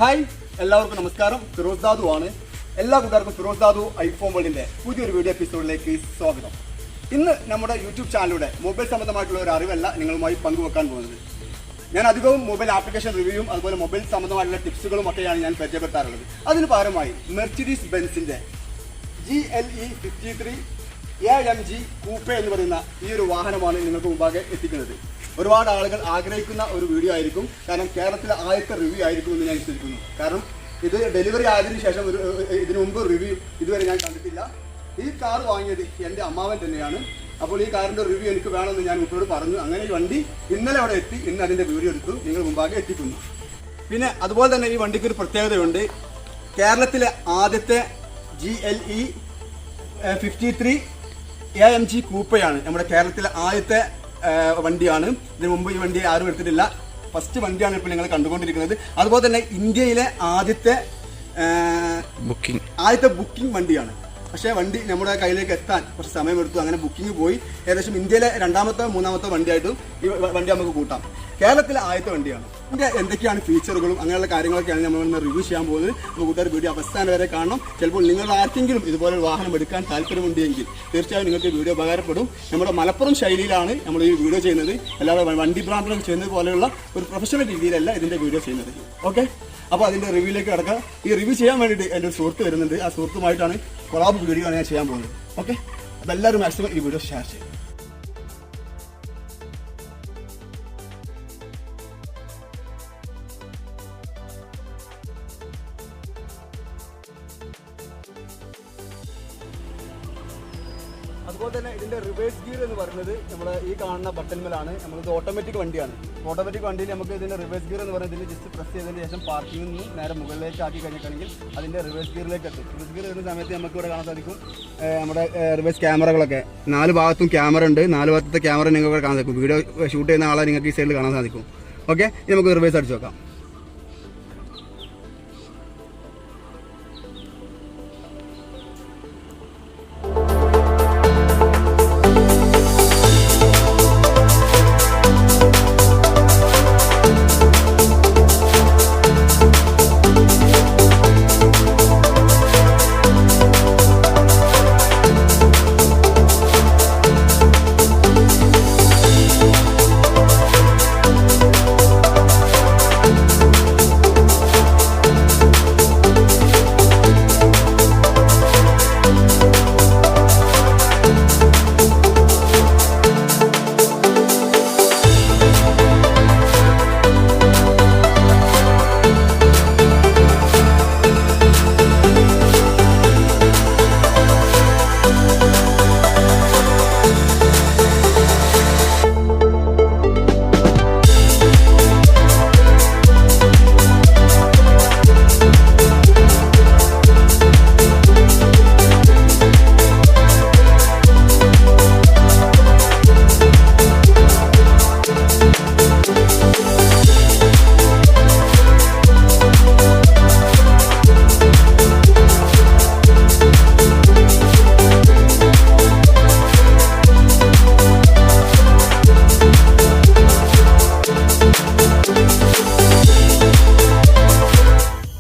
Hi എല്ലാവർക്കും നമസ്കാരം. ഫിറോസ് ദാദു ആണ്. എല്ലാ കൂട്ടുകാർക്കും ഫിറോസ് ദാദു ഐഫോൺ വേൾഡിന്റെ പുതിയൊരു വീഡിയോ എപ്പിസോഡിലേക്ക് സ്വാഗതം. ഇന്ന് നമ്മുടെ യൂട്യൂബ് ചാനലിലൂടെ മൊബൈൽ സംബന്ധമായിട്ടുള്ള ഒരു അറിവല്ല നിങ്ങളുമായി പങ്കുവെക്കാൻ പോകുന്നത്. ഞാൻ അധികവും മൊബൈൽ ആപ്ലിക്കേഷൻ റിവ്യൂയും അതുപോലെ മൊബൈൽ സംബന്ധമായിട്ടുള്ള ടിപ്സുകളും ഒക്കെയാണ് ഞാൻ പരിചയപ്പെടുത്താറുള്ളത്. അതിന് പകരമായി മെർസിഡീസ് ബെൻസിന്റെ GLE 53 AMG കൂപ്പെ എന്ന് പറയുന്ന ഈ ഒരു വാഹനമാണ് നിങ്ങൾക്ക് മുമ്പാകെ എത്തിക്കുന്നത്. ഒരുപാട് ആളുകൾ ആഗ്രഹിക്കുന്ന ഒരു വീഡിയോ ആയിരിക്കും. കാരണം കേരളത്തിലെ ആദ്യത്തെ റിവ്യൂ ആയിരിക്കും എന്ന് ഞാൻ വിശ്വസിക്കുന്നു. കാരണം ഇത് ഡെലിവറി ആയതിനു ശേഷം ഇതിനു മുമ്പ് റിവ്യൂ ഇതുവരെ ഞാൻ കണ്ടിട്ടില്ല. ഈ കാർ വാങ്ങിയത് എൻ്റെ അമ്മാവൻ തന്നെയാണ്. അപ്പോൾ ഈ കാറിൻ്റെ റിവ്യൂ എനിക്ക് വേണമെന്ന് ഞാൻ ഉപ്പയോട് പറഞ്ഞു. അങ്ങനെ ഈ വണ്ടി ഇന്നലെ അവിടെ എത്തി. ഇന്ന് അതിൻ്റെ വീഡിയോ എടുത്തു നിങ്ങൾ മുമ്പാകെ എത്തിക്കുന്നു. പിന്നെ അതുപോലെ തന്നെ ഈ വണ്ടിക്ക് ഒരു പ്രത്യേകതയുണ്ട്. കേരളത്തിലെ ആദ്യത്തെ GLE 53 AMG കൂപ്പയാണ് നമ്മുടെ കേരളത്തിലെ ആദ്യത്തെ വണ്ടിയാണ്. ഇതിനു മുമ്പ് ഈ വണ്ടി ആരും എടുത്തിട്ടില്ല. ഫസ്റ്റ് വണ്ടിയാണ് ഇപ്പോൾ നിങ്ങൾ കണ്ടുകൊണ്ടിരിക്കുന്നത്. അതുപോലെ തന്നെ ഇന്ത്യയിലെ ആദ്യത്തെ ബുക്കിംഗ് വണ്ടിയാണ്. പക്ഷേ വണ്ടി നമ്മുടെ കയ്യിലേക്ക് എത്താൻ കുറച്ച് സമയമെടുത്തു. അങ്ങനെ ബുക്കിംഗ് പോയി. ഏകദേശം ഇന്ത്യയിലെ രണ്ടാമത്തെ മൂന്നാമത്തെ വണ്ടിയായിട്ടും ഈ വണ്ടി നമുക്ക് കൂട്ടാം. കേരളത്തിലെ ആദ്യത്തെ വണ്ടിയാണ്. ഇതിൻ്റെ എന്തൊക്കെയാണ് ഫീച്ചറുകളും അങ്ങനെയുള്ള കാര്യങ്ങളൊക്കെയാണ് നമ്മൾ റിവ്യൂ ചെയ്യാൻ പോകുന്നത്. കൂട്ടുകാർ വീഡിയോ അവസാനം വരെ കാണണം. ചിലപ്പോൾ നിങ്ങൾ ആർക്കെങ്കിലും ഇതുപോലെ വാഹനം എടുക്കാൻ താല്പര്യമുണ്ടെങ്കിൽ തീർച്ചയായും നിങ്ങൾക്ക് വീഡിയോ ഉപകാരപ്പെടും. നമ്മുടെ മലപ്പുറം ശൈലിയിലാണ് നമ്മൾ ഈ വീഡിയോ ചെയ്യുന്നത്. അല്ലാതെ വണ്ടി ബ്രാൻഡിലൊക്കെ ചെയ്യുന്നത് പോലെയുള്ള ഒരു പ്രൊഫഷണൽ രീതിയിലല്ല ഇതിൻ്റെ വീഡിയോ ചെയ്യുന്നത്. ഓക്കെ, അപ്പോൾ അതിൻ്റെ റിവ്യൂയിലേക്ക് കിടക്കാം. ഈ റിവ്യൂ ചെയ്യാൻ വേണ്ടിയിട്ട് എൻ്റെ ഒരു സുഹൃത്ത് വരുന്നുണ്ട്. ആ സുഹൃത്തുമായിട്ടാണ് കൊളാബ് വീഡിയോ ആണ് ഞാൻ ചെയ്യാൻ പോകുന്നത്. ഓക്കെ, അപ്പോൾ എല്ലാവരും മാക്സിമം ഈ വീഡിയോ ഷെയർ ചെയ്യും. അതുപോലെ തന്നെ ഇതിൻ്റെ റിവേഴ്സ് ഗിയർ എന്ന് പറയുന്നത് നമ്മൾ ഈ കാണുന്ന ബട്ടൺമേലാണ്. നമ്മളിത് ഓട്ടോമാറ്റിക് വണ്ടിയാണ്. ഓട്ടോമാറ്റിക് വണ്ടിയിൽ നമുക്ക് ഇതിൻ്റെ റിവേഴ്സ് ഗിയർ എന്ന് പറയുന്നത് ഇതിൽ ജസ്റ്റ് പ്രസ് ചെയ്തതിന് ശേഷം പാർക്കിങ്ങിൽ നിന്ന് നേരെ മുകളിലേക്ക് ആക്കി കഴിഞ്ഞിട്ടുണ്ടെങ്കിൽ അതിൻ്റെ റിവേഴ്സ് ഗിയറിലേക്ക് എത്തും. റിവേഴ്സ് ഗിയർ വരുന്ന സമയത്ത് നമുക്ക് ഇവിടെ കാണാൻ സാധിക്കും നമ്മുടെ റിവേഴ്സ് ക്യാമറകളൊക്കെ. 4 ഭാഗത്തും ക്യാമറ ഉണ്ട്. 4 ഭാഗത്തെ ക്യാമറ നിങ്ങൾക്ക് കാണാൻ സാധിക്കും. വീഡിയോ ഷൂട്ട് ചെയ്യുന്ന ആളെ നിങ്ങൾക്ക് ഈ സൈഡിൽ കാണാൻ സാധിക്കും. ഓക്കെ, ഇനി നമുക്ക് റിവേഴ്സ് അടിച്ച് നോക്കാം.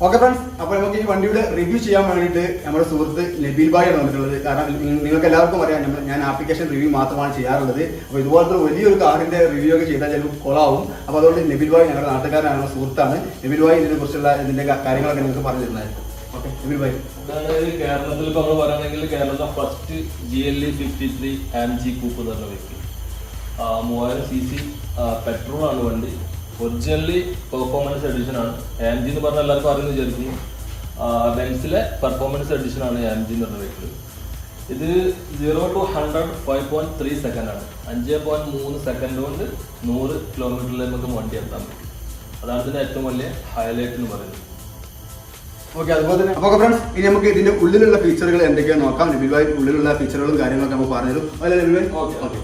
ഓക്കെ ഫ്രണ്ട്സ്, അപ്പോൾ നമുക്ക് ഈ വണ്ടിയുടെ റിവ്യൂ ചെയ്യാൻ വേണ്ടിയിട്ട് നമ്മുടെ സുഹൃത്ത് നബീൽ ഭായ് ആണ് വന്നിട്ടുള്ളത്. കാരണം നിങ്ങൾക്ക് എല്ലാവർക്കും അറിയാം ഞാൻ ആപ്ലിക്കേഷൻ റിവ്യൂ മാത്രമാണ് ചെയ്യാറുള്ളത്. അപ്പോൾ ഇതുപോലത്തെ വലിയൊരു കാറിന്റെ റിവ്യൂ ഒക്കെ ചെയ്താൽ ചിലപ്പോൾ കൊളാവും. അപ്പോൾ അതുകൊണ്ട് നബീൽ ഭായ് ഞങ്ങളുടെ നാട്ടുകാരനാണ്, സുഹൃത്താണ്. നബീൽ ഭായ് ഇതിനെ കുറിച്ചുള്ള ഇതിന്റെ കാര്യങ്ങളൊക്കെ നിങ്ങൾക്ക് പറഞ്ഞു തരുന്നതായിരിക്കും. ഓക്കെ നബീൽ ഭായ്. കേരളത്തിൽ ഇപ്പോൾ നമ്മൾ പറയുകയാണെങ്കിൽ കേരളത്തിലെ ഫസ്റ്റ് GLE 53 AMG കൂപ്പ് എന്ന് പറഞ്ഞ വെഹിക്കിൾ 3000 cc പെട്രോൾ ആണ് വണ്ടി. ഒറിജിനലി പെർഫോമൻസ് എഡിഷൻ ആണ്. AMG എന്ന് പറഞ്ഞാൽ എല്ലാവർക്കും അറിയുന്ന വിചാരിക്കുന്നു. ബെൻസിലെ പെർഫോമൻസ് എഡിഷൻ ആണ് AMG എന്ന് പറഞ്ഞ വെഹിക്കിൾ. ഇത് 0 to 100 5.3 സെക്കൻഡ് ആണ്. 5.3 സെക്കൻഡ് കൊണ്ട് 100 കിലോമീറ്ററിലേക്ക് നമുക്ക് വണ്ടി എത്താൻ പറ്റും. അതാണ് ഇതിന്റെ ഏറ്റവും വലിയ ഹൈലൈറ്റ് എന്ന് പറയുന്നത്. ഓക്കെ, അതുപോലെ തന്നെ അപ്പോൾ ഫ്രണ്ട്സ് ഇനി നമുക്ക് ഇതിന്റെ ഉള്ളിലുള്ള ഫീച്ചറുകൾ എന്തൊക്കെയാണെന്ന് നോക്കാം. നബീൽ ഭായ് ഉള്ളിലുള്ള ഫീച്ചറുകളും കാര്യങ്ങളൊക്കെ നമുക്ക് പറഞ്ഞുതരും. അല്ലേ Nabeel bhai? Okay.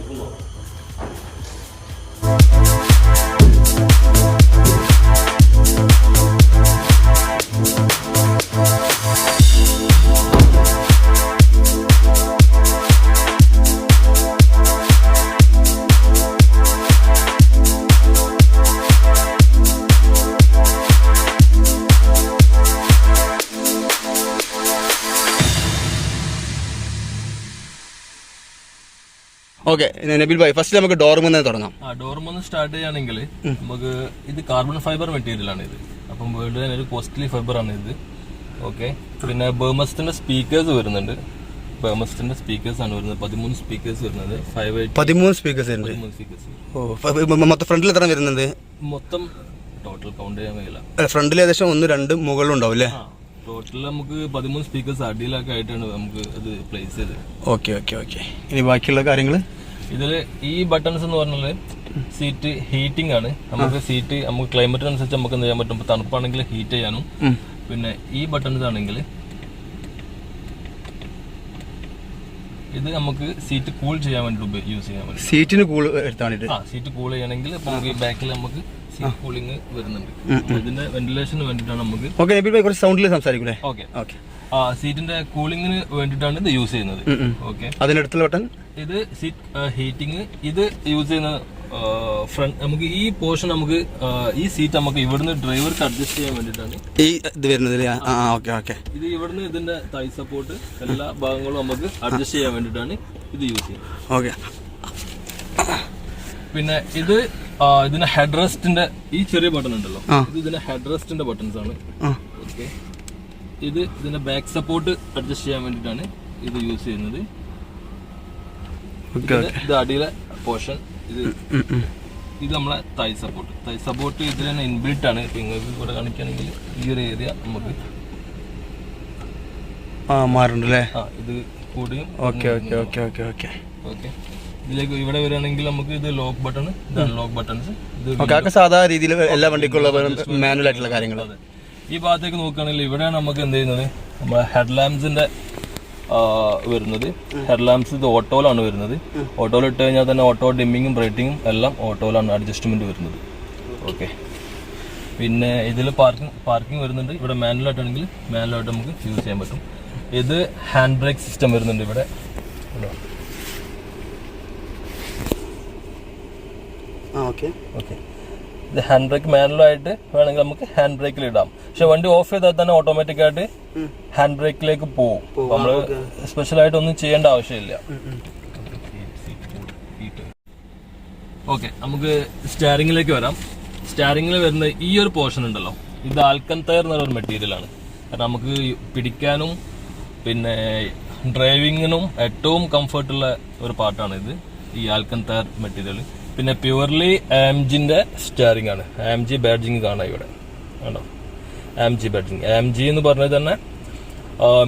Okay Nabeel bhai, first നമുക്ക് ഡോർമ തുടങ്ങാം. ഡോർമ സ്റ്റാർട്ട് ചെയ്യുകയാണെങ്കിൽ നമുക്ക് ഇത് കാർബൺ ഫൈബർ മെറ്റീരിയൽ ആണ് ഇത്. അപ്പം വേൾഡ് തന്നെ ഒരു കോസ്റ്റ്ലി ഫൈബർ ആണ് ഇത്. ഓക്കെ, പിന്നെ ബർമസ്റ്റിന്റെ സ്പീക്കേഴ്സ് വരുന്നുണ്ട്. ബർമസ്റ്റിന്റെ സ്പീക്കേഴ്സ് ആണ് വരുന്നത്. 13 സ്പീക്കേഴ്സ് വരുന്നത്. 13 സ്പീക്കേഴ്സ് മൊത്തം ഫ്രണ്ടിൽ എത്ര വരുന്നത്? മൊത്തം ടോട്ടൽ കൗണ്ട് ചെയ്യാൻ കഴിയില്ല. ഫ്രണ്ടിൽ ഏകദേശം 1, 2 മുകളിലുണ്ടാവും അല്ലേ? ടോട്ടൽ നമുക്ക് 13 സ്പീക്കേഴ്സ് അടിയിലൊക്കെ ആയിട്ടാണ് നമുക്ക് ഇത് പ്ലേസ് ചെയ്തത്. Okay okay okay. ഇനി ബാക്കിയുള്ള കാര്യങ്ങൾ ഇതില് ഈ ബട്ടൺസ് എന്ന് പറഞ്ഞാല് സീറ്റ് ഹീറ്റിംഗ് ആണ്. നമുക്ക് സീറ്റ് നമുക്ക് ക്ലൈമറ്റിനനുസരിച്ച് നമുക്ക് എന്ത് ചെയ്യാൻ പറ്റും. തണുപ്പാണെങ്കിൽ ഹീറ്റ് ചെയ്യാനും. പിന്നെ ഈ ബട്ടൺസ് ആണെങ്കിൽ ഇത് നമുക്ക് സീറ്റ് കൂൾ ചെയ്യാൻ വേണ്ടി യൂസ് ചെയ്യാൻ പറ്റും. സീറ്റിന് കൂൾ എടുത്താൽ സീറ്റ് കൂൾ ചെയ്യണമെങ്കിൽ നമുക്ക് ഈ ബാക്കിൽ നമുക്ക് സീറ്റ് കൂളിംഗ് വരുന്നുണ്ട്. ഇതിന്റെ വെന്റിലേഷന് വേണ്ടിയിട്ടാണ് നമുക്ക്. ഓക്കെ, കുറച്ച് സൗണ്ടിൽ സംസാരിക്കൂലേ? Okay okay. സീറ്റിന്റെ കൂളിംഗിന് വേണ്ടിയിട്ടാണ് ഇത് യൂസ് ചെയ്യുന്നത്. ഓക്കെ, അതിനടുത്തുള്ള ബട്ടൺ ഇത് സീറ്റ് ഹീറ്റിംഗ്. ഇത് യൂസ് ചെയ്യുന്ന ഫ്രണ്ട് നമുക്ക് ഈ പോർഷൻ നമുക്ക് ഈ സീറ്റ് നമുക്ക് ഇവിടുന്ന് ഡ്രൈവർക്ക് അഡ്ജസ്റ്റ് ചെയ്യാൻ വേണ്ടിയിട്ടാണ് ഈ ഇത് വരുന്നത്. ഇത് ഇവിടുന്ന് ഇതിന്റെ തൈ സപ്പോർട്ട് എല്ലാ ഭാഗങ്ങളും നമുക്ക് അഡ്ജസ്റ്റ് ചെയ്യാൻ വേണ്ടിയിട്ടാണ് ഇത് യൂസ് ചെയ്യുന്നത്. ഓക്കെ, പിന്നെ ഇത് ഇതിന്റെ ഹെഡ് റെസ്റ്റിന്റെ ഈ ചെറിയ ബട്ടൺ ഉണ്ടല്ലോ, ഇത് ഇതിന്റെ ഹെഡ് റെസ്റ്റിന്റെ ബട്ടൺസ് ആണ്. ഓക്കെ, ഇത് ഇതിന്റെ ബാക്ക് സപ്പോർട്ട് അഡ്ജസ്റ്റ് ചെയ്യാൻ വേണ്ടിയിട്ടാണ് ഇത് യൂസ് ചെയ്യുന്നത്. ഇത് അടിയിലെ പോർഷൻ. ഇത് നമ്മളെ തൈ സപ്പോർട്ട് ഇതിൽ തന്നെ ഇൻബിൽറ്റ് ആണ്. നിങ്ങൾക്ക് ഇവിടെ കാണിക്കുകയാണെങ്കിൽ ഈ ഒരു ഏരിയ നമുക്ക് മാറുന്നുണ്ടല്ലേ? ഇത് കൂടിയും. Okay okay okay okay okay okay. ഇതിലേക്ക് ഇവിടെ വരികയാണെങ്കിൽ നമുക്ക് ഇത് ലോക്ക് ബട്ടൺ, ഇത് അൺലോക്ക് ബട്ടൺസ്. ഇത് സാധാരണ രീതിയിൽ എല്ലാ വണ്ടിക്കുള്ള മാനുവൽ ആയിട്ടുള്ള കാര്യങ്ങൾ. ഈ ഭാഗത്തേക്ക് നോക്കുകയാണെങ്കിൽ ഇവിടെയാണ് നമുക്ക് എന്ത് ചെയ്യുന്നത്, നമ്മുടെ ഹെഡ് ലാമ്പ്സിന്റെ വരുന്നത്. ഹെഡ് ലാമ്പ്സ് ഇത് ഓട്ടോയിലാണ് വരുന്നത്. ഓട്ടോയിൽ ഇട്ട് കഴിഞ്ഞാൽ തന്നെ ഓട്ടോ ഡിമ്മിങ്ങും ബ്രൈറ്റിങ്ങും എല്ലാം ഓട്ടോയിലാണ് അഡ്ജസ്റ്റ്മെന്റ് വരുന്നത്. ഓക്കെ, പിന്നെ ഇതിൽ പാർക്കിംഗ് വരുന്നുണ്ട്. ഇവിടെ മാനുവലായിട്ടാണെങ്കിൽ മാനുവലായിട്ട് നമുക്ക് യൂസ് ചെയ്യാൻ പറ്റും. ഇത് ഹാൻഡ് ബ്രേക്ക് സിസ്റ്റം വരുന്നുണ്ട് ഇവിടെ. ഓക്കെ ഓക്കെ, ഇത് ഹാൻഡ് ബ്രേക്ക് മാനുവലായിട്ട് വേണമെങ്കിൽ നമുക്ക് ഹാൻഡ് ബ്രേക്കിൽ ഇടാം. പക്ഷെ വണ്ടി ഓഫ് ചെയ്താൽ തന്നെ ഓട്ടോമാറ്റിക് ആയിട്ട് ഹാൻഡ് ബ്രേക്കിലേക്ക് പോകും. നമ്മള് സ്പെഷ്യലായിട്ട് ഒന്നും ചെയ്യേണ്ട ആവശ്യമില്ല. ഓക്കെ, നമുക്ക് സ്റ്റാരിങ്ങിലേക്ക് വരാം. സ്റ്റാരിങ്ങിൽ വരുന്ന ഈ ഒരു പോർഷൻ ഉണ്ടല്ലോ, ഇത് ആൽക്കന്തയർ എന്നൊരു മെറ്റീരിയൽ ആണ്. കാരണം നമുക്ക് പിടിക്കാനും പിന്നെ ഡ്രൈവിങ്ങിനും ഏറ്റവും കംഫർട്ടുള്ള ഒരു പാർട്ടാണ് ഇത്, ഈ ആൽക്കന്തയർ മെറ്റീരിയൽ. പിന്നെ പ്യുവർലി AMGന്റെ സ്റ്റാരിംഗ് ആണ്. AMG ബാഡ്ജിങ് കാണാം ഇവിടെ, കണ്ടോ? AMG badging. AMG എന്ന് പറഞ്ഞത് തന്നെ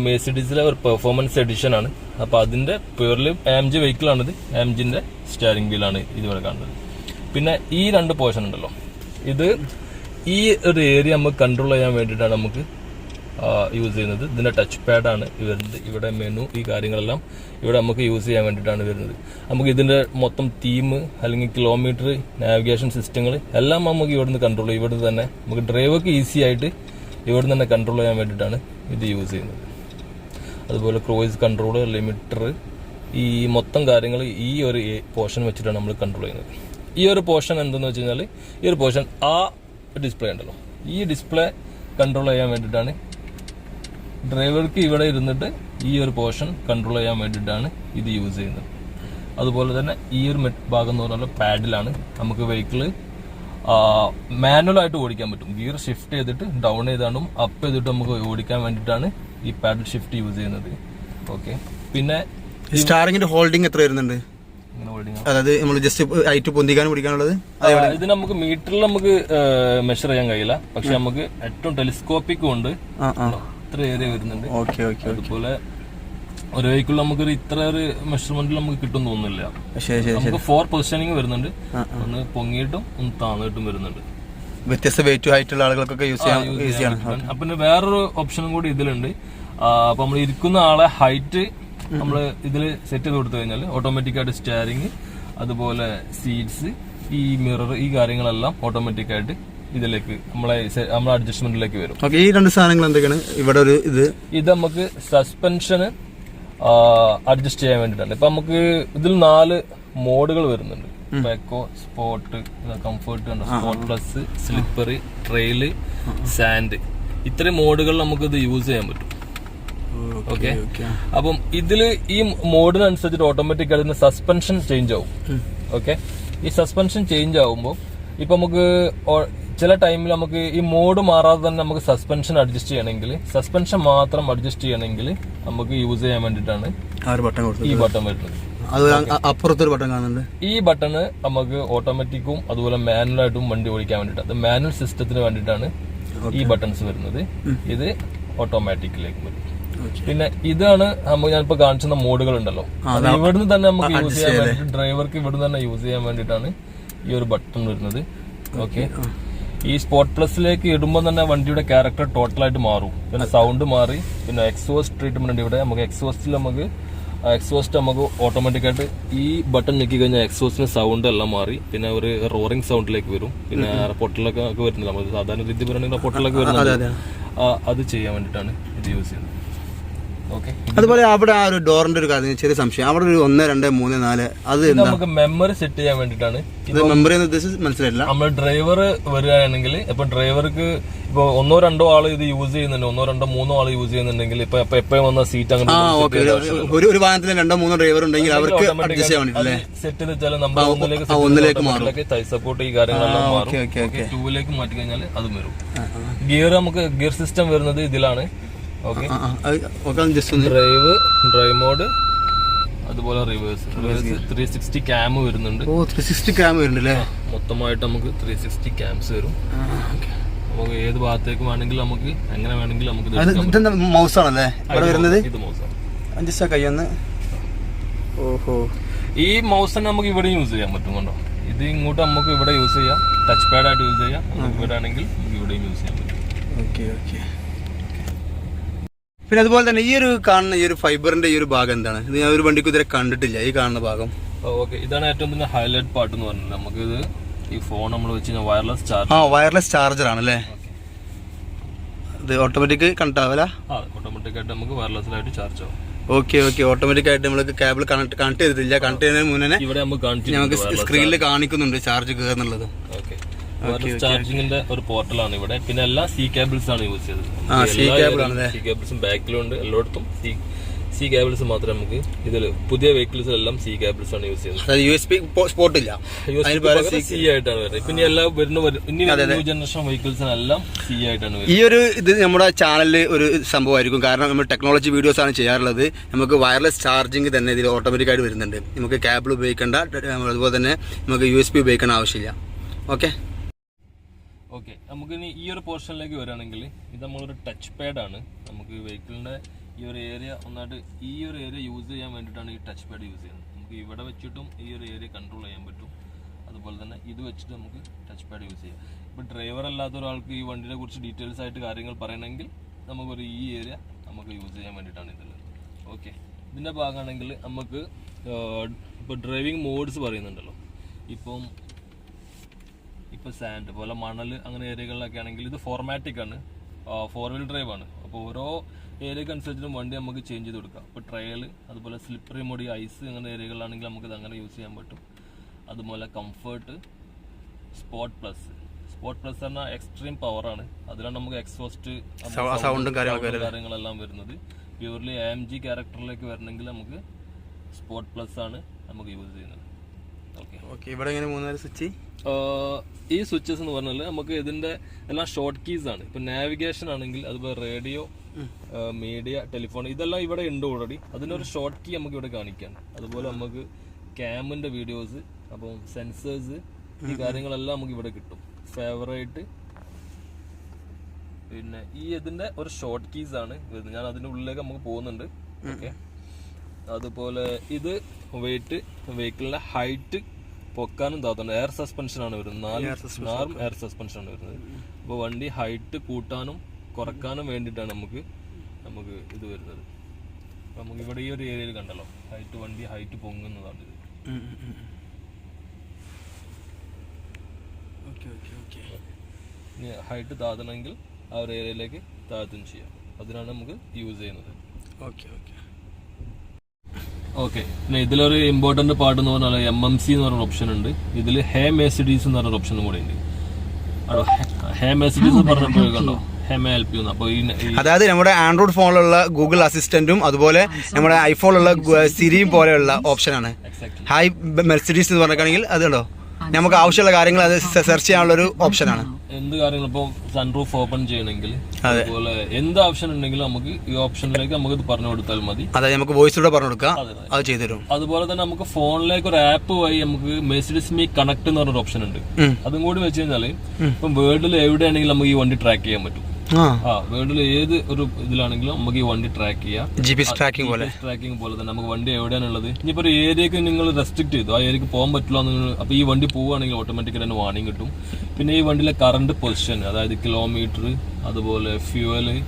മെഴ്സിഡീസിലെ ഒരു പെർഫോമൻസ് എഡിഷൻ ആണ്. അപ്പൊ അതിന്റെ പ്യുവർലി AMG വെഹിക്കിൾ ആണിത്. AMGന്റെ സ്റ്റാരിംഗ് വീലാണ് ഇതിവിടെ കാണുന്നത്. പിന്നെ ഈ 2 പോർഷൻ ഉണ്ടല്ലോ, ഇത് ഈ ഒരു ഏരിയ നമുക്ക് കൺട്രോൾ ചെയ്യാൻ വേണ്ടിയിട്ടാണ് നമുക്ക് യൂസ് ചെയ്യുന്നത്. ഇതിന്റെ ടച്ച് പാഡാണ് വരുന്നത്. ഇവിടെ മെനു, ഈ കാര്യങ്ങളെല്ലാം ഇവിടെ നമുക്ക് യൂസ് ചെയ്യാൻ വേണ്ടിയിട്ടാണ് വരുന്നത്. നമുക്ക് ഇതിന്റെ മൊത്തം തീം അല്ലെങ്കിൽ കിലോമീറ്റർ, നാവിഗേഷൻ സിസ്റ്റങ്ങൾ എല്ലാം നമുക്ക് ഇവിടുന്ന് കൺട്രോൾ ചെയ്യും. ഇവിടുന്ന് തന്നെ നമുക്ക് ഡ്രൈവർക്ക് ഈസി ആയിട്ട് ഇവിടുന്ന് തന്നെ കൺട്രോൾ ചെയ്യാൻ വേണ്ടിയിട്ടാണ് ഇത് യൂസ് ചെയ്യുന്നത്. അതുപോലെ ക്രൂയിസ് കൺട്രോൾ, ലിമിറ്റർ, ഈ മൊത്തം കാര്യങ്ങൾ ഈ ഒരു പോർഷൻ വെച്ചിട്ടാണ് നമ്മൾ കൺട്രോൾ ചെയ്യുന്നത്. ഈ ഒരു പോർഷൻ എന്തെന്ന് വെച്ച് കഴിഞ്ഞാൽ, ഈ ഒരു പോർഷൻ ഡിസ്പ്ലേ ഉണ്ടല്ലോ, ഈ ഡിസ്പ്ലേ കൺട്രോൾ ചെയ്യാൻ വേണ്ടിയിട്ടാണ് ഡ്രൈവർക്ക് ഇവിടെ ഇരുന്നിട്ട് ഈ ഒരു പോർഷൻ കൺട്രോൾ ചെയ്യാൻ വേണ്ടിയിട്ടാണ് ഇത് യൂസ് ചെയ്യുന്നത്. അതുപോലെ തന്നെ ഈ ഒരു ഭാഗം എന്ന് പറഞ്ഞാൽ പാഡിലാണ്. നമുക്ക് വെഹിക്കിള് മാനുവലായിട്ട് ഓടിക്കാൻ പറ്റും. ഗിയർ ഷിഫ്റ്റ് ചെയ്തിട്ട് ഡൗൺ ചെയ്താണ്ടും അപ്പ് ചെയ്തിട്ട് നമുക്ക് ഓടിക്കാൻ വേണ്ടിയിട്ടാണ് ഈ പാഡിൽ ഷിഫ്റ്റ് യൂസ് ചെയ്യുന്നത്. ഓക്കെ, പിന്നെ സ്റ്റാറിംഗിന്റെ ഹോൾഡിംഗ് എത്ര വരുന്നുണ്ട്? അതായത് നമ്മൾ ജസ്റ്റ് ഹൈറ്റ് പൊന്തിക്കാനും പിടിക്കാനുള്ളത് ഇത് നമുക്ക് മീറ്ററിൽ നമുക്ക് മെഷർ ചെയ്യാൻ കഴിയില്ല. പക്ഷെ നമുക്ക് ഏറ്റവും ടെലിസ്കോപ്പിക്കും ഉണ്ട്. ഇത്ര ഏരിയ വരുന്നുണ്ട്. അതുപോലെ ഒരു വെഹിക്കിൾ നമുക്ക് ഇത്ര ഒരു മെഷർമെന്റിൽ നമുക്ക് കിട്ടും തോന്നുന്നില്ല. നമുക്ക് 4 പൊസിഷനിങ് വരുന്നുണ്ട്. ഒന്ന് പൊങ്ങിയിട്ടും ഒന്ന് താന്നിട്ടും വരുന്നുണ്ട്. വ്യത്യസ്ത വെയിറ്റ് ഹൈറ്റുള്ള ആളുകൾക്കൊക്കെ യൂസ് ചെയ്യാൻ. പിന്നെ വേറൊരു ഓപ്ഷനും കൂടി ഇതിലുണ്ട്. അപ്പൊ നമ്മൾ ഇരിക്കുന്ന ആളെ ഹൈറ്റ് നമ്മൾ ഇതിൽ സെറ്റ് ചെയ്ത് കൊടുത്തു കഴിഞ്ഞാൽ ഓട്ടോമാറ്റിക് ആയിട്ട് സ്റ്റാരിങ്, അതുപോലെ സീറ്റ്സ്, ഈ മിറർ, ഈ കാര്യങ്ങളെല്ലാം ഓട്ടോമാറ്റിക് ആയിട്ട് ഇതിലേക്ക് നമ്മളെ അഡ്ജസ്റ്റ്മെന്റിലേക്ക് വരും. ഈ 2 സാധനങ്ങൾ എന്തൊക്കെയാണ് ഇവിടെ? ഇത് നമുക്ക് സസ്പെൻഷന് അഡ്ജസ്റ്റ് ചെയ്യാൻ വേണ്ടിയിട്ടാണ്. ഇപ്പൊ നമുക്ക് ഇതിൽ 4 മോഡുകൾ വരുന്നുണ്ട്. Eco, sport, comfort, sport plus, slipper, trail, sand. ഇത്രയും മോഡുകൾ നമുക്ക് ഇത് യൂസ് ചെയ്യാൻ പറ്റും. ഓക്കെ. അപ്പം ഇതില് ഈ മോഡിനനുസരിച്ചിട്ട് ഓട്ടോമാറ്റിക് ആയിട്ട് സസ്പെൻഷൻ ചേഞ്ച് ആവും. ഓക്കെ. ഈ സസ്പെൻഷൻ ചേഞ്ച് ആവുമ്പോൾ ഇപ്പൊ നമുക്ക് ചില ടൈമിൽ നമുക്ക് ഈ മോഡ് മാറാതെ തന്നെ നമുക്ക് സസ്പെൻഷൻ അഡ്ജസ്റ്റ് ചെയ്യണമെങ്കിൽ, സസ്പെൻഷൻ മാത്രം അഡ്ജസ്റ്റ് ചെയ്യണമെങ്കിൽ നമുക്ക് യൂസ് ചെയ്യാൻ വേണ്ടിയിട്ടാണ് ഈ ബട്ടൺ വരുന്നത്. അപ്പുറത്തൊരു ബട്ടൺ കാണുന്നുണ്ട്. ഈ ബട്ടണ് നമുക്ക് ഓട്ടോമാറ്റിക്കും അതുപോലെ മാനുവലായിട്ടും വണ്ടി ഓടിക്കാൻ വേണ്ടിയിട്ട്, അത് മാനുവൽ സിസ്റ്റത്തിന് വേണ്ടിയിട്ടാണ് ഈ ബട്ടൺസ് വരുന്നത്. ഇത് ഓട്ടോമാറ്റിക്കിലേക്ക് വരും. പിന്നെ ഇതാണ് നമുക്ക് ഞാനിപ്പോ കാണിച്ചുന്ന മോഡുകൾ ഉണ്ടല്ലോ, ഇവിടുന്ന് തന്നെ നമുക്ക് യൂസ് ചെയ്യാൻ വേണ്ടിട്ട്, ഡ്രൈവർക്ക് ഇവിടുന്ന് തന്നെ യൂസ് ചെയ്യാൻ വേണ്ടിയിട്ടാണ് ഈ ഒരു ബട്ടൺ വരുന്നത്. ഓക്കെ. ഈ സ്പോർട്ട് പ്ലസിലേക്ക് ഇടുമ്പോൾ തന്നെ വണ്ടിയുടെ ക്യാരക്ടർ ടോട്ടലായിട്ട് മാറും. പിന്നെ സൗണ്ട് മാറി, പിന്നെ എക്സോസ്റ്റ് ട്രീറ്റ്മെന്റ് ഉണ്ട് ഇവിടെ. നമുക്ക് എക്സോസ്റ്റ് നമുക്ക് ഓട്ടോമാറ്റിക്കായിട്ട് ഈ ബട്ടൺ ഞെക്കി കഴിഞ്ഞാൽ എക്സോസ്റ്റിന് സൗണ്ട് എല്ലാം മാറി, പിന്നെ ഒരു റോറിംഗ് സൗണ്ടിലേക്ക് വരും. പിന്നെ പൊട്ടലൊക്കെ വരുന്നില്ല, നമുക്ക് സാധാരണ രീതി പറയുകയാണെങ്കിൽ പൊട്ടലൊക്കെ വരുന്നത്, അത് ചെയ്യാൻ വേണ്ടിയിട്ടാണ് ഇത് യൂസ് ചെയ്യുന്നത്. ഓക്കെ. അതുപോലെ അവിടെ ആ ഒരു ഡോറിന്റെ ഒരു കാര്യം ചെറിയ സംശയം, അവിടെ ഒരു 1 2 3 4 അത് നമുക്ക് മെമ്മറി സെറ്റ് ചെയ്യാൻ വേണ്ടിയിട്ടാണ്. മെമ്മറി മനസ്സിലായില്ല. നമ്മൾ ഡ്രൈവർ വരികയാണെങ്കിൽ ഇപ്പൊ ഡ്രൈവർക്ക് ഇപ്പൊ 1 2 ആള് ഇത് യൂസ് ചെയ്യുന്നുണ്ട്, 1 2 3 ആള് യൂസ് ചെയ്യുന്നുണ്ടെങ്കിൽ ഇപ്പൊ എപ്പോഴും വന്ന സീറ്റ് അങ്ങനെ ഒരു വാഹനത്തിൽ 2 3 ഡ്രൈവർ ഉണ്ടെങ്കിൽ അവർക്ക് അഡ്ജസ്റ്റ് ചെയ്യാൻ വേണ്ടി സെറ്റ് ചെയ്താൽ നമ്മൾ ഒന്നിലേക്ക് തൈ സപ്പോർട്ട് ഈ കാര്യങ്ങളെല്ലാം മാറും. 2ലേക്ക് മാറ്റി കഴിഞ്ഞാൽ അതും വരും. ഗിയർ സിസ്റ്റം വരുന്നത് ഇതിലാണ്. ഓക്കെ. ഡ്രൈവ് മോഡ്, അതുപോലെ റിവേഴ്സ് 360 ക്യാം വരുന്നുണ്ട്. 360 ക്യാം വരുന്നുണ്ട്. മൊത്തമായിട്ട് നമുക്ക് 360 ക്യാംസ് വരും. നമുക്ക് ഏത് ഭാഗത്തേക്ക് വേണമെങ്കിലും നമുക്ക് എങ്ങനെ വേണമെങ്കിലും നമുക്ക് മൗസ് ആണല്ലേ വരുന്നത്. ഇത് മൗസാണ്. ഓഹോ. ഈ മൗസ് തന്നെ നമുക്ക് ഇവിടെ യൂസ് ചെയ്യാൻ പറ്റും. കണ്ടോ, ഇത് ഇങ്ങോട്ട് നമുക്ക് ഇവിടെ യൂസ് ചെയ്യാം, ടച്ച് പാഡ് ആയിട്ട് യൂസ് ചെയ്യാം. ഇവിടെ ആണെങ്കിൽ നമുക്ക് ഇവിടെയും യൂസ് ചെയ്യാൻ പറ്റും. ഓക്കെ. പിന്നെ അതുപോലെ തന്നെ ഈ ഒരു കാണുന്ന ഈ ഒരു ഫൈബറിന്റെ ഈ ഒരു ഭാഗം എന്താണ്? ഇത് ഞാൻ ഒരു വണ്ടിക്ക് ഇതുവരെ കണ്ടിട്ടില്ല, ഈ കാണുന്ന ഭാഗം. ഓക്കെ. ഇതാണ് ഏറ്റവും തന്നെ ഹൈലൈറ്റ് പാർട്ട് എന്ന് പറഞ്ഞത്. നമുക്ക് ഇത് ഈ ഫോൺ നമ്മൾ വെച്ച് കഴിഞ്ഞാൽ വയർലെസ് ചാർജർ ആണല്ലേ. ഇത് ഓട്ടോമാറ്റിക് കണക്ട് ആവല? ഓട്ടോമാറ്റിക് ആയിട്ട് നമുക്ക് വയർലെസ്സിലായിട്ട് ചാർജ് ആവും. ഓക്കെ. ഓട്ടോമാറ്റിക് ആയിട്ട് നമ്മൾ കേബിൾ കണക്ട് ചെയ്തിട്ടില്ല. കണക്ട് ചെയ്യുന്നതിന് മുന്നേ ഇവിടെ നമുക്ക് സ്ക്രീനിൽ കാണിക്കുന്നുണ്ട് ചാർജ് കയറുന്നുള്ളത്. ഓക്കെ. ചാർജിങ്ങിന്റെ ഒരു പോർട്ടലാണ് ഇവിടെ. പിന്നെ എല്ലാ സി കേബിൾസ് ആണ് യൂസ് ചെയ്തത്. സി കേബിൾസും ബാക്കിലുണ്ട്, എല്ലായിടത്തും സി കേബിൾസ് മാത്രമേ നമുക്ക് ഇതിൽ പുതിയ വെഹിക്കിൾസിലെല്ലാം സി കേബിൾസ് ആണ് യൂസ് ചെയ്യുന്നത്. USB പോർട്ട് ഇല്ല, സി ആയിട്ടാണ് വരുന്നത്. പിന്നെ എല്ലാ ന്യൂ ജനറേഷൻ വെഹിക്കിൾസിനെല്ലാം സി ആയിട്ടാണ് വരുന്നത്. ഈ ഒരു ഇത് നമ്മുടെ ചാനലിൽ ഒരു സംഭവമായിരിക്കും, കാരണം നമ്മൾ ടെക്നോളജി വീഡിയോസ് ആണ് ചെയ്യാറുള്ളത്. നമുക്ക് വയർലെസ് ചാർജിങ് തന്നെ ഇതിൽ ഓട്ടോമാറ്റിക് ആയിട്ട് വരുന്നുണ്ട്. നമുക്ക് കേബിൾ ഉപയോഗിക്കേണ്ട, അതുപോലെ തന്നെ നമുക്ക് USB ഉപയോഗിക്കേണ്ട ആവശ്യമില്ല. ഓക്കെ. നമുക്കിനി ഈ ഒരു പോർഷനിലേക്ക് വരികയാണെങ്കിൽ ഇത് നമ്മളൊരു ടച്ച് പാഡാണ്. നമുക്ക് വെഹിക്കിളിന്റെ ഈ ഒരു ഏരിയ ഒന്നായിട്ട് ഈ ഒരു ഏരിയ യൂസ് ചെയ്യാൻ വേണ്ടിയിട്ടാണ് ഈ ടച്ച് പാഡ് യൂസ് ചെയ്യുന്നത്. നമുക്ക് ഇവിടെ വെച്ചിട്ടും ഈ ഒരു ഏരിയ കൺട്രോൾ ചെയ്യാൻ പറ്റും. അതുപോലെ തന്നെ ഇത് വെച്ചിട്ട് നമുക്ക് ടച്ച് പാഡ് യൂസ് ചെയ്യാം. ഇപ്പോൾ ഡ്രൈവർ അല്ലാത്ത ഒരാൾക്ക് ഈ വണ്ടിയെ കുറിച്ച് ഡീറ്റെയിൽസ് ആയിട്ട് കാര്യങ്ങൾ പറയണമെങ്കിൽ നമുക്കൊരു ഈ ഏരിയ നമുക്ക് യൂസ് ചെയ്യാൻ വേണ്ടിയിട്ടാണ് ഇതുള്ളത്. ഓക്കെ. ഇതിൻ്റെ ഭാഗമാണെങ്കിൽ നമുക്ക് ഇപ്പോൾ ഡ്രൈവിംഗ് മോഡ്സ് പറയുന്നുണ്ടല്ലോ. ഇപ്പോൾ സാൻഡ് പോലെ മണൽ അങ്ങനെ ഏരിയകളിലൊക്കെ ആണെങ്കിൽ ഇത് ഫോർമാറ്റിക് ആണ്, 4 വീൽ ഡ്രൈവ് ആണ്. അപ്പോൾ ഓരോ ഏരിയക്ക് അനുസരിച്ചിട്ടും വണ്ടി നമുക്ക് ചേഞ്ച് ചെയ്ത് കൊടുക്കാം. ഇപ്പോൾ ട്രയൽ, അതുപോലെ സ്ലിപ്പറി മോഡ്, ഐസ് അങ്ങനെ ഏരിയകളിലാണെങ്കിൽ നമുക്കിത് അങ്ങനെ യൂസ് ചെയ്യാൻ പറ്റും. അതുപോലെ കംഫർട്ട്, സ്പോർട്ട് പ്ലസ് പറഞ്ഞാൽ എക്സ്ട്രീം പവറാണ്. അതിലാണ് നമുക്ക് എക്സോസ്റ്റ് സൗണ്ടും കാര്യങ്ങളെല്ലാം വരുന്നത്. പ്യൂർലി AMG ക്യാരക്ടറിലേക്ക് വരണമെങ്കിൽ നമുക്ക് സ്പോർട്ട് പ്ലസ് ആണ് നമുക്ക് യൂസ് ചെയ്യുന്നത്. ഓക്കെ. ഇവിടെ ഇങ്ങനെ 3 സ്വിച്ച്. ഈ സ്വിച്ചസ് എന്ന് പറഞ്ഞാൽ നമുക്ക് ഇതിന്റെ എല്ലാം ഷോർട്ട് കീസ് ആണ്. ഇപ്പൊ നാവിഗേഷൻ ആണെങ്കിൽ അതുപോലെ റേഡിയോ, മീഡിയ, ടെലിഫോൺ ഇതെല്ലാം ഇവിടെ ഉണ്ട് ഓൾറെഡി. അതിനൊരു ഷോർട്ട് കീ നമുക്ക് ഇവിടെ കാണിക്കാം. അതുപോലെ നമുക്ക് ക്യാമിന്റെ വീഡിയോസ്, അപ്പം സെൻസേഴ്സ്, ഈ കാര്യങ്ങളെല്ലാം നമുക്ക് ഇവിടെ കിട്ടും. ഫേവറേറ്റ്, പിന്നെ ഈ ഇതിന്റെ ഒരു ഷോർട്ട് കീസ് ആണ് വരുന്നത്. ഞാൻ അതിന്റെ ഉള്ളിലേക്ക് നമുക്ക് പോകുന്നുണ്ട്. ഓക്കെ. അതുപോലെ ഇത് വെയിറ്റ്, വെഹിക്കിളിന്റെ ഹൈറ്റ് പൊക്കാനും താത്താനും എയർ സസ്പെൻഷൻ ആണ് വരുന്നത്. 4 എയർ സസ്പെൻഷൻ ആണ് വരുന്നത്. അപ്പോൾ വണ്ടി ഹൈറ്റ് കൂട്ടാനും കുറക്കാനും വേണ്ടിയിട്ടാണ് നമുക്ക് ഇത് വരുന്നത്. അപ്പം നമുക്ക് ഇവിടെ ഈ ഒരു ഏരിയയിൽ കണ്ടല്ലോ, വണ്ടി ഹൈറ്റ് പൊങ്ങുന്നതാണ് ഇത്. ഇനി ഹൈറ്റ് താത്തണമെങ്കിൽ ആ ഒരു ഏരിയയിലേക്ക് താഴ്ത്തും ചെയ്യാം. അതിനാണ് നമുക്ക് യൂസ് ചെയ്യുന്നത്. ഓക്കെ. പിന്നെ ഇതിലൊരു ഇമ്പോർട്ടന്റ് പാർട്ട് എന്ന് പറഞ്ഞാൽ MMC എന്ന് പറഞ്ഞ ഓപ്ഷൻ ഉണ്ട്. ഇതിൽ ഹേ മെർസിഡീസ് എന്ന് പറഞ്ഞ ഓപ്ഷനും കൂടെ ഉണ്ട്. ഹേ മെർസിഡീസ് പറഞ്ഞപ്പോൾ കണ്ടോ, ഹെൽപ്പ് ചെയ്യുന്നു. അപ്പോൾ അതായത് നമ്മുടെ ആൻഡ്രോയിഡ് ഫോണിലുള്ള ഗൂഗിൾ അസിസ്റ്റന്റും അതുപോലെ നമ്മുടെ ഐഫോണിലുള്ള സിരിയും പോലെയുള്ള ഓപ്ഷനാണ്. ഹായ് മെർസിഡീസ് എന്ന് പറഞ്ഞിട്ടാണെങ്കിൽ അതുണ്ടോ, നമുക്ക് ആവശ്യമുള്ള കാര്യങ്ങൾ അത് സെർച്ച് ചെയ്യാനുള്ള ഒരു ഓപ്ഷനാണ്. എന്ത് കാര്യങ്ങളും ഇപ്പോൾ സൺറൂഫ് ഓപ്പൺ ചെയ്യണമെങ്കിൽ അതുപോലെ എന്ത് ഓപ്ഷൻ ഉണ്ടെങ്കിലും നമുക്ക് ഈ ഓപ്ഷനിലേക്ക് നമുക്ക് ഇത് പറഞ്ഞു കൊടുത്താൽ മതി. അതായത് നമുക്ക് വോയിസിലൂടെ പറഞ്ഞു കൊടുക്കാം, അത് ചെയ്തു തരും. അതുപോലെ തന്നെ നമുക്ക് ഫോണിലേക്ക് ഒരു ആപ്പ് വഴി നമുക്ക് മെർസിഡീസ് മീ കണക്ട് എന്ന് പറഞ്ഞൊരു ഓപ്ഷൻ ഉണ്ട്. അതും കൂടി വെച്ച് കഴിഞ്ഞാല് ഇപ്പം വേൾഡിൽ എവിടെയാണെങ്കിലും നമുക്ക് ഈ വണ്ടി ട്രാക്ക് ചെയ്യാൻ പറ്റും. വേൾഡിൽ ഏത് ഒരു ഇതിലാണെങ്കിലും നമുക്ക് ഈ വണ്ടി ട്രാക്ക് ചെയ്യാം. GPS ട്രാക്കിംഗ് പോലെ തന്നെ നമുക്ക് വണ്ടി എവിടെയാണുള്ളത്. ഇനിയിപ്പോ ഒരു ഏരിയക്ക് നിങ്ങൾ റെസ്ട്രിക്ട് ചെയ്തു, ആ ഏരിയക്ക് പോകാൻ പറ്റില്ല എന്ന്, അപ്പൊ ഈ വണ്ടി പോവുകയാണെങ്കിൽ ഓട്ടോമാറ്റിക്കലി തന്നെ വാർണിംഗ് കിട്ടും. പിന്നെ ഈ വണ്ടിയിലെ കറണ്ട് പൊസിഷൻ, അതായത് കിലോമീറ്റർ, അതുപോലെ ഫ്യൂവല്,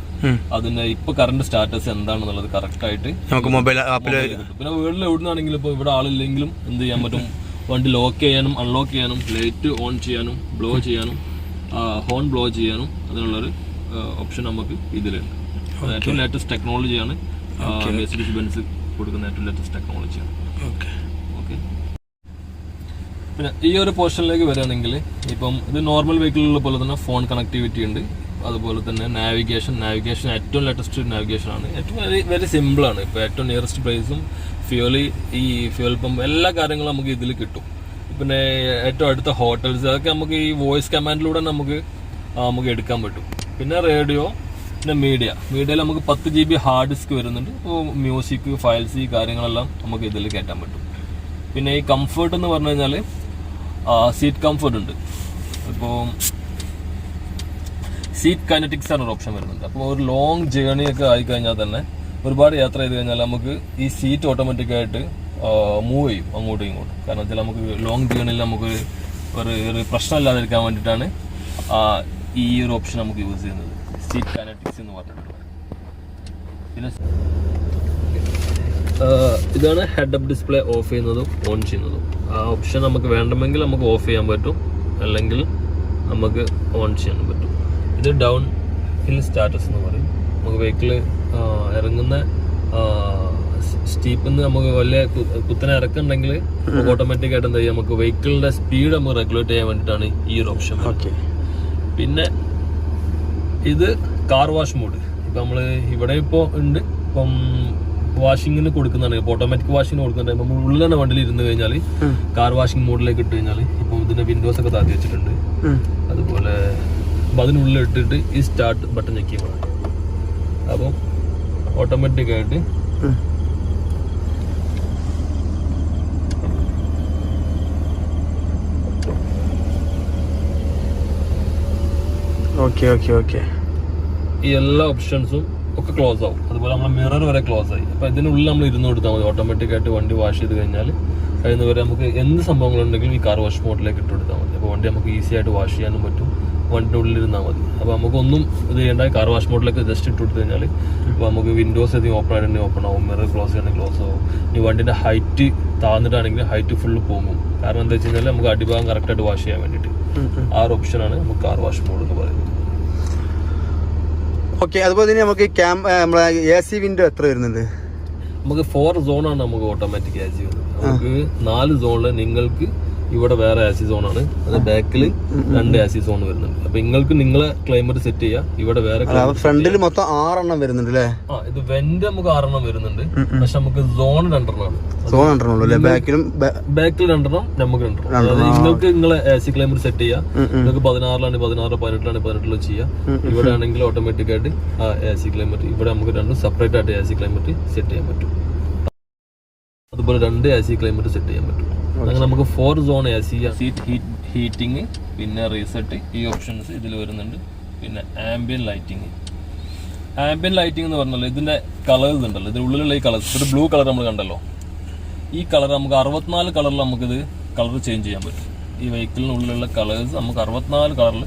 അതിന്റെ ഇപ്പൊ കറണ്ട് സ്റ്റാറ്റസ് എന്താണെന്നുള്ളത് കറക്റ്റ് ആയിട്ട് നമുക്ക് മൊബൈൽ ആപ്പിൽ കിട്ടും. പിന്നെ വേൾഡിൽ എവിടുന്നാണെങ്കിലും ഇപ്പൊ ഇവിടെ ആളില്ലെങ്കിലും എന്ത് ചെയ്യാൻ പറ്റും, വണ്ടി ലോക്ക് ചെയ്യാനും അൺലോക്ക് ചെയ്യാനും ലൈറ്റ് ഓൺ ചെയ്യാനും ബ്ലോ ചെയ്യാനും ഹോൺ ബ്ലോ ചെയ്യാനും അതിനുള്ളൊരു ഓപ്ഷൻ നമുക്ക് ഇതിലുണ്ട്. ഏറ്റവും ലേറ്റസ്റ്റ് ടെക്നോളജിയാണ് മെർസിഡീസ് ബെൻസ് കൊടുക്കുന്ന ഏറ്റവും ലേറ്റസ്റ്റ് ടെക്നോളജിയാണ്. ഓക്കെ, പിന്നെ ഈ ഒരു പോർഷനിലേക്ക് വരികയാണെങ്കിൽ ഇപ്പം ഇത് നോർമൽ വെഹിക്കിളുള്ള പോലെ തന്നെ ഫോൺ കണക്ടിവിറ്റി ഉണ്ട്. അതുപോലെ തന്നെ നാവിഗേഷൻ ഏറ്റവും ലേറ്റസ്റ്റ് നാവിഗേഷൻ ആണ്. ഏറ്റവും വെരി സിമ്പിളാണ്. ഇപ്പോൾ ഏറ്റവും നിയറസ്റ്റ് പ്രൈസും ഈ ഫ്യൂൽ പമ്പ് എല്ലാ കാര്യങ്ങളും നമുക്ക് ഇതിൽ കിട്ടും. പിന്നെ ഏറ്റവും അടുത്ത ഹോട്ടൽസ് അതൊക്കെ നമുക്ക് ഈ വോയിസ് കമാൻഡിലൂടെ നമുക്ക് എടുക്കാൻ പറ്റും. പിന്നെ റേഡിയോ, പിന്നെ മീഡിയയിൽ നമുക്ക് 10 GB ഹാർഡ് ഡിസ്ക് വരുന്നുണ്ട്. ഇപ്പോൾ മ്യൂസിക്, ഫയൽസ്, ഈ കാര്യങ്ങളെല്ലാം നമുക്ക് ഇതിൽ കയറ്റാൻ പറ്റും. പിന്നെ ഈ കംഫർട്ട് എന്ന് പറഞ്ഞു കഴിഞ്ഞാൽ സീറ്റ് കംഫർട്ട് ഉണ്ട്. ഇപ്പോൾ സീറ്റ് കൈനറ്റിക്സ് ആണ് ഒരു ഓപ്ഷൻ വരുന്നുണ്ട്. അപ്പോൾ ഒരു ലോങ് ജേർണി ഒക്കെ ആയിക്കഴിഞ്ഞാൽ തന്നെ ഒരുപാട് യാത്ര ചെയ്ത് കഴിഞ്ഞാൽ നമുക്ക് ഈ സീറ്റ് ഓട്ടോമാറ്റിക്കായിട്ട് മൂവ് ചെയ്യും അങ്ങോട്ടും ഇങ്ങോട്ടും. കാരണം വെച്ചാൽ നമുക്ക് ലോങ് ജേർണിയിൽ നമുക്ക് ഒരു പ്രശ്നമില്ലാതിരിക്കാൻ വേണ്ടിയിട്ടാണ് ഈ ഒരു ഓപ്ഷൻ നമുക്ക് യൂസ് ചെയ്യുന്നത്, സീറ്റ് കൈനറ്റിക്സ് എന്ന് പറഞ്ഞിട്ടുള്ളത്. പിന്നെ ഇതാണ് ഹെഡ് അപ്പ് ഡിസ്പ്ലേ ഓഫ് ചെയ്യുന്നതും ഓൺ ചെയ്യുന്നതും. ആ ഓപ്ഷൻ നമുക്ക് വേണമെങ്കിൽ നമുക്ക് ഓഫ് ചെയ്യാൻ പറ്റും, അല്ലെങ്കിൽ നമുക്ക് ഓൺ ചെയ്യാൻ പറ്റും. ഇത് ഡൗൺ ഹിൽ സ്റ്റാറ്റസ് എന്ന് പറയും. നമുക്ക് വെഹിക്കിൾ ഇറങ്ങുന്ന സ്റ്റീപ്പിൽ നിന്ന് നമുക്ക് വലിയ കുത്തനെ ഇറക്കുന്നുണ്ടെങ്കിൽ ഓട്ടോമാറ്റിക് ആയിട്ട് എന്താ ചെയ്യുക, നമുക്ക് വെഹിക്കിളിന്റെ സ്പീഡ് നമുക്ക് റെഗുലേറ്റ് ചെയ്യാൻ വേണ്ടിയിട്ടാണ് ഈ ഒരു ഓപ്ഷൻ. പിന്നെ ഇത് കാർ വാഷ് മോഡ്. ഇപ്പം നമ്മൾ ഇവിടെ ഇപ്പോൾ ഉണ്ട്, ഇപ്പം വാഷിങ്ങിന് കൊടുക്കുന്നതാണ്. ഇപ്പോൾ ഓട്ടോമാറ്റിക് വാഷിങ്ങിന് കൊടുക്കുന്നുണ്ട്. നമ്മൾ ഉള്ളിൽ തന്നെ വണ്ടിയിൽ ഇരുന്ന് കഴിഞ്ഞാൽ കാർ വാഷിംഗ് മോഡിലേക്ക് ഇട്ട് കഴിഞ്ഞാൽ ഇപ്പോൾ ഇതിന്റെ വിൻഡോസ് ഒക്കെ താത്തി വെച്ചിട്ടുണ്ട്. അതുപോലെ അപ്പം അതിനുള്ളിൽ ഇട്ടിട്ട് ഈ സ്റ്റാർട്ട് ബട്ടൺ ഞെക്കിയാണ്. അപ്പം ഓട്ടോമാറ്റിക് ആയിട്ട് ഈ എല്ലാ ഓപ്ഷൻസും ഒക്കെ ക്ലോസ് ആവും. അതുപോലെ നമ്മളെ മിറർ വരെ ക്ലോസ് ആയി. അപ്പം ഇതിനുള്ളിൽ നമ്മൾ ഇരുന്ന് കൊടുത്താൽ മതി. ഓട്ടോമാറ്റിക് ആയിട്ട് വണ്ടി വാഷ് ചെയ്ത് കഴിഞ്ഞാൽ കഴിയുന്നവരെ നമുക്ക് എന്ത് സംഭവങ്ങളുണ്ടെങ്കിലും ഈ കാർ വാഷ് മോഡിലേക്ക് ഇട്ട് കൊടുത്താൽ മതി. അപ്പോൾ വണ്ടി നമുക്ക് ഈസി ആയിട്ട് വാഷ് ചെയ്യാനും പറ്റും, വണ്ടിൻ്റെ ഉള്ളിൽ ഇരുന്നാൽ മതി. അപ്പോൾ നമുക്കൊന്നും ഇത് ചെയ്യേണ്ട, കാർ വാഷ് മോഡിലേക്ക് ജസ്റ്റ് ഇട്ട് കൊടുത്തു കഴിഞ്ഞാൽ അപ്പോൾ നമുക്ക് വിൻഡോസ് ഏതെങ്കിലും ഓപ്പൺ ആയിട്ടുണ്ടെങ്കിൽ ഓപ്പൺ ആവും, മിറർ ക്ലോസ് ചെയ്യണമെങ്കിൽ ക്ലോസ് ആവും. ഈ വണ്ടിൻ്റെ ഹൈറ്റ് താഴ്ന്നിട്ടാണെങ്കിൽ ഹൈറ്റ് ഫുള്ള് പോകും. കാരണം എന്താ വെച്ച് കഴിഞ്ഞാൽ നമുക്ക് അടിഭാഗം കറക്റ്റായിട്ട് വാഷ് ചെയ്യാൻ വേണ്ടിയിട്ട് ആ ഒരു ഓപ്ഷനാണ് നമുക്ക് കാർ വാഷ് മോഡ് എന്ന് പറയുന്നത്. ഓക്കെ, അതുപോലെ തന്നെ നമുക്ക് നമ്മളെ AC വിൻഡോ എത്ര വരുന്നുണ്ട്? നമുക്ക് 4 സോണാണ് നമുക്ക് ഓട്ടോമാറ്റിക് AC വരുന്നത്. നമുക്ക് 4 സോണില് നിങ്ങൾക്ക് ഇവിടെ വേറെ AC സോണാണ്, അത് ബാക്കിൽ 2 AC സോൺ വരുന്നുണ്ട്. അപ്പൊ നിങ്ങൾക്ക് നിങ്ങളെ ക്ലൈമറ്റ് സെറ്റ് ചെയ്യാം. ഇവിടെ വേറെ ഫ്രണ്ടിൽ മൊത്തം 6 എണ്ണം വരുന്നുണ്ട് അല്ലേ? ഇത് വെന്റ് നമുക്ക് 6 എണ്ണം വരുന്നുണ്ട്. പക്ഷെ നമുക്ക് സോൺ 2 എണ്ണമാണ്. ബാക്കിൽ 2 എണ്ണം, നമുക്ക് 2 എണ്ണം. അതായത് നിങ്ങൾക്ക് നിങ്ങളെ AC ക്ലൈമറ്റ് സെറ്റ് ചെയ്യാം. നിങ്ങൾക്ക് 16 18 18 ചെയ്യാം. ഇവിടെ ആണെങ്കിൽ ഓട്ടോമാറ്റിക് ആയിട്ട് ആ AC ക്ലൈമറ്റ് ഇവിടെ നമുക്ക് 2 സെപ്പറേറ്റ് ആയിട്ട് AC ക്ലൈമറ്റ് സെറ്റ് ചെയ്യാൻ പറ്റും. അതുപോലെ 2 AC ക്ലൈമറ്റ് സെറ്റ് ചെയ്യാൻ പറ്റും. അങ്ങനെ നമുക്ക് 4 സോൺ AC, സീറ്റ് ഹീറ്റിംഗ്, പിന്നെ റീസെറ്റ്, ഈ ഓപ്ഷൻസ് ഇതിൽ വരുന്നുണ്ട്. പിന്നെ ആംബിയൻ ലൈറ്റിംഗ് എന്ന് പറഞ്ഞാൽ ഇതിന്റെ കളേഴ്സ് ഉണ്ടല്ലോ, ഇതിന്റെ ഉള്ളിലുള്ള ഈ കളേഴ്സ്, ഒരു ബ്ലൂ കളർ നമ്മൾ കണ്ടല്ലോ, ഈ കളർ നമുക്ക് 64 കളറിൽ നമുക്കിത് കളർ ചേഞ്ച് ചെയ്യാൻ പറ്റും. ഈ വെഹിക്കിളിനുള്ളിലുള്ള കളേഴ്സ് നമുക്ക് 64 കളറിൽ.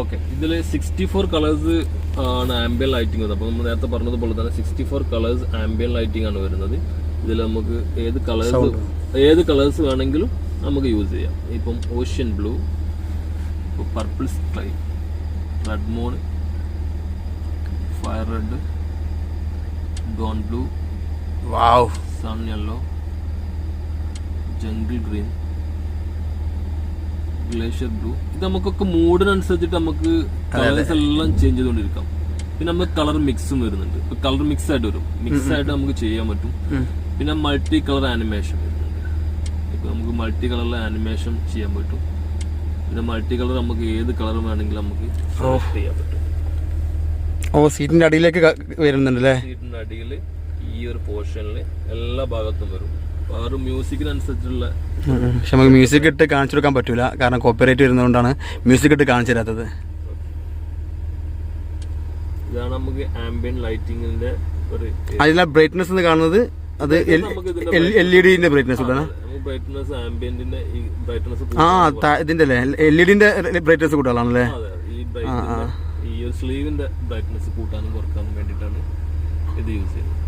ഓക്കെ, ഇതിൽ 64 കളേഴ്സ് ആണ് ആംബിയൻ ലൈറ്റിംഗ് വരുന്നത്. അപ്പോൾ നമ്മൾ നേരത്തെ പറഞ്ഞതുപോലെ തന്നെ 64 കളേഴ്സ് ആംബിയൻ ലൈറ്റിംഗ് ആണ് വരുന്നത്. ഇതിൽ നമുക്ക് ഏത് കളേഴ്സ് വേണമെങ്കിലും നമുക്ക് യൂസ് ചെയ്യാം. ഇപ്പം ocean blue, purple sky, red moon, fire red, dawn blue, sun yellow, jungle green, glacier blue. ഇത് നമുക്കൊക്കെ മൂഡിനനുസരിച്ചിട്ട് നമുക്ക് കളേഴ്സ് എല്ലാം ചേഞ്ച് ചെയ്തുകൊണ്ടിരിക്കാം. പിന്നെ നമുക്ക് കളർ മിക്സും വരുന്നുണ്ട്. ഇപ്പൊ കളർ മിക്സ് ആയിട്ട് വരും, മിക്സ് ആയിട്ട് നമുക്ക് ചെയ്യാൻ പറ്റും. പിന്നെ മൾട്ടി കളർ ആനിമേഷൻ വരുന്നുണ്ട്. ഇപ്പൊ നമുക്ക് മൾട്ടി കളറിലെ ആനിമേഷൻ ചെയ്യാൻ പറ്റും. പിന്നെ മൾട്ടി കളർ നമുക്ക് ഏത് കളർ വേണമെങ്കിലും നമുക്ക് ചെയ്യാൻ പറ്റും. സീറ്റിന്റെ അടിയിലേക്ക് വരുന്നുണ്ട് അല്ലേ? സീറ്റിന്റെ അടിയിൽ ഈ ഒരു പോർഷനിൽ എല്ലാ ഭാഗത്തും വരും. അപ്പൊ ആ ഒരു മ്യൂസിക്കിനനുസരിച്ചുള്ള പക്ഷെ നമുക്ക് മ്യൂസിക് ഇട്ട് കാണിച്ചു കൊടുക്കാൻ പറ്റൂല, കാരണം കോപ്പിറൈറ്റ് വരുന്നതുകൊണ്ടാണ് മ്യൂസിക് ഇട്ട് കാണിച്ചു തരാത്തത്. ഇതാണ് നമുക്ക് ആംബിയന്റ് ലൈറ്റിങ്ങിന്റെ ഒരു അതിലെ ബ്രൈറ്റ്നസ് എന്ന് കാണുന്നത് അത് LED ബ്രൈറ്റ്നസ് കൂട്ടാണ്. ബ്രൈറ്റ്നസ് ആംബിയന്റിന്റെ ഈ ബ്രൈറ്റ്നസ് ഇതിന്റെ അല്ലേ LED ബ്രൈറ്റ്നസ് കൂട്ടാണല്ലേ? ഈ ഒരു സ്ലീവിന്റെ ബ്രൈറ്റ്നസ് കൂട്ടാനും കുറക്കാനും വേണ്ടിയിട്ടാണ് ഇത് യൂസ് ചെയ്യുന്നത്.